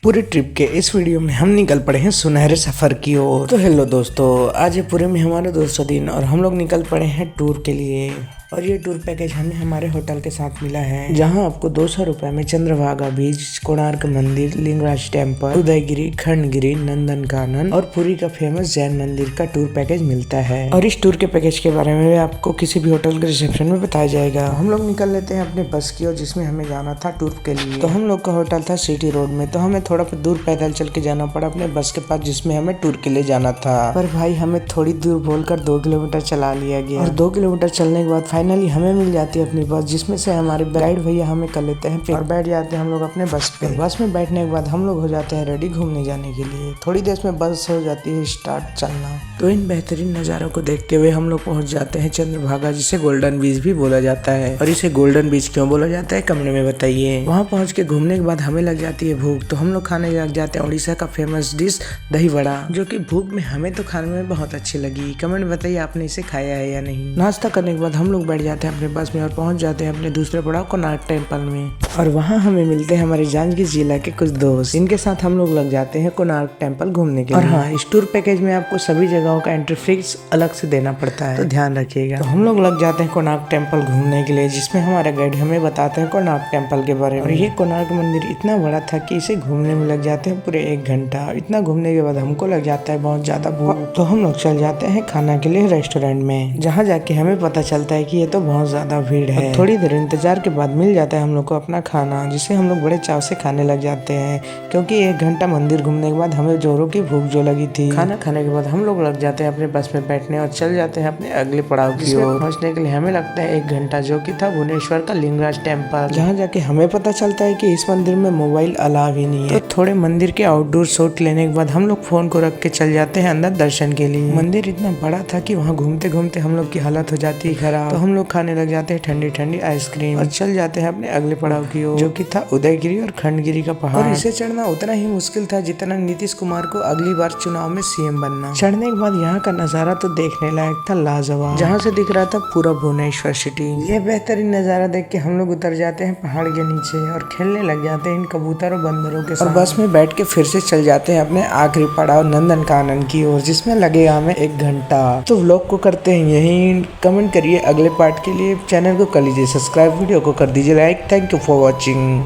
पूरे ट्रिप के इस वीडियो में हम निकल पड़े हैं सुनहरे सफर की ओर। तो हेलो दोस्तों, आज ये पूरे में हमारा दूसरा दिन और हम लोग निकल पड़े हैं टूर के लिए। और ये टूर पैकेज हमें हमारे होटल के साथ मिला है, जहां आपको 200 रुपए में चंद्रभागा बीच, कोणार्क मंदिर, लिंगराज टेम्पल, उदयगिरी, खंडगिरी, नंदनकानन और पुरी का फेमस जैन मंदिर का टूर पैकेज मिलता है। और इस टूर के पैकेज के बारे में आपको किसी भी होटल के रिसेप्शन में बताया जाएगा। हम लोग निकल लेते हैं अपने बस की ओर, जिसमें हमें जाना था टूर के लिए। तो हम लोग का होटल था सिटी रोड में, तो हमें थोड़ा दूर पैदल चल के जाना पड़ा अपने बस के पास, जिसमें हमें टूर के लिए जाना था। पर भाई हमें थोड़ी दूर बोलकर 2 किलोमीटर चला लिया गया और 2 किलोमीटर चलने के बाद फाइनली हमें मिल जाती है अपनी बस, जिसमें से हमारे गाइड भैया हमें कर लेते हैं और बैठ जाते हैं हम लोग अपने बस पे। बस में बैठने के बाद हम लोग हो जाते हैं रेडी घूमने जाने के लिए। थोड़ी देर में बस हो जाती है स्टार्ट चलना। तो इन बेहतरीन नज़ारों को देखते हुए हम लोग पहुंच जाते हैं चंद्रभागा, जिसे गोल्डन बीच भी बोला जाता है। और इसे गोल्डन बीच क्यों बोला जाता है कमेंट में बताइए। वहाँ पहुँच के घूमने के बाद हमें लग जाती है भूख, तो हम लोग खाने लग जाते हैं उड़ीसा का फेमस डिश दही वड़ा, जो कि भूख में हमें तो खाने में बहुत अच्छी लगी। कमेंट में बताइए आपने इसे खाया है या नहीं। नाश्ता करने के बाद हम लोग बैठ जाते हैं अपने बस में और पहुंच जाते हैं अपने दूसरे पड़ाव कोणार्क टेम्पल में। और वहाँ हमें मिलते हैं हमारे जांजगीर जिला के कुछ दोस्त, इनके साथ हम लोग लग जाते हैं कोणार्क टेम्पल घूमने के लिए। और हाँ, इस टूर पैकेज में आपको सभी जगहों का एंट्री फीस अलग से देना पड़ता है, तो ध्यान रखिएगा। तो हम लोग लग जाते हैं कोणार्क टेम्पल घूमने के लिए, जिसमें हमारा गाइड हमें बताते हैं कोणार्क टेम्पल के बारे में। और ये कोणार्क मंदिर इतना बड़ा था कि इसे घूमने में लग जाते हैं पूरे 1 घंटा। इतना घूमने के बाद हमको लग जाता है बहुत ज्यादा भूख, तो हम लोग चल जाते हैं खाना के लिए रेस्टोरेंट में, जहाँ जाके हमें पता चलता है कि ये तो बहुत ज्यादा भीड़ है। थोड़ी देर इंतजार के बाद मिल जाता है हम लोग को अपना खाना, जिसे हम लोग बड़े चाव से खाने लग जाते हैं, क्योंकि 1 घंटा मंदिर घूमने के बाद हमें जोरों की भूख जो लगी थी। खाना खाने के बाद हम लोग लग जाते हैं अपने बस में बैठने और चल जाते हैं अपने अगले पड़ाव की ओर। पहुंचने के लिए हमें लगता है 1 घंटा, जो कि था भुवनेश्वर का लिंगराज टेम्पल, जहाँ जाके हमें पता चलता है कि इस मंदिर में मोबाइल अलाव ही नहीं है। तो थोड़े मंदिर के आउटडोर शॉट लेने के बाद हम लोग फोन को रख के चल जाते हैं अंदर दर्शन के लिए। मंदिर इतना बड़ा था कि वहाँ घूमते घूमते हम लोग की हालत हो जाती है खराब, तो हम लोग खाने लग जाते हैं ठंडी ठंडी आइसक्रीम और चल जाते हैं अपने अगले पड़ाव की ओर, जो कि था उदयगिरी और खंडगिरी का पहाड़। और इसे चढ़ना उतना ही मुश्किल था जितना नीतीश कुमार को अगली बार चुनाव में सीएम बनना। चढ़ने के बाद यहाँ का नजारा तो देखने लायक था लाजवाब, जहाँ से दिख रहा था पूरा भुवनेश्वर सिटी। ये बेहतरीन नजारा देख के हम लोग उतर जाते हैं पहाड़ के नीचे और खेलने लग जाते हैं इन कबूतर और बंदरों के साथ। और बस में बैठ के फिर से चल जाते हैं अपने आखिरी पड़ाव नंदनकानन की ओर, जिसमें लगेगा हमें 1 घंटा। तो व्लॉग को करते हैं यही, कमेंट करिए अगले पार्ट के लिए, चैनल को कर लीजिए सब्सक्राइब, वीडियो को कर दीजिए like. Thank you for watching.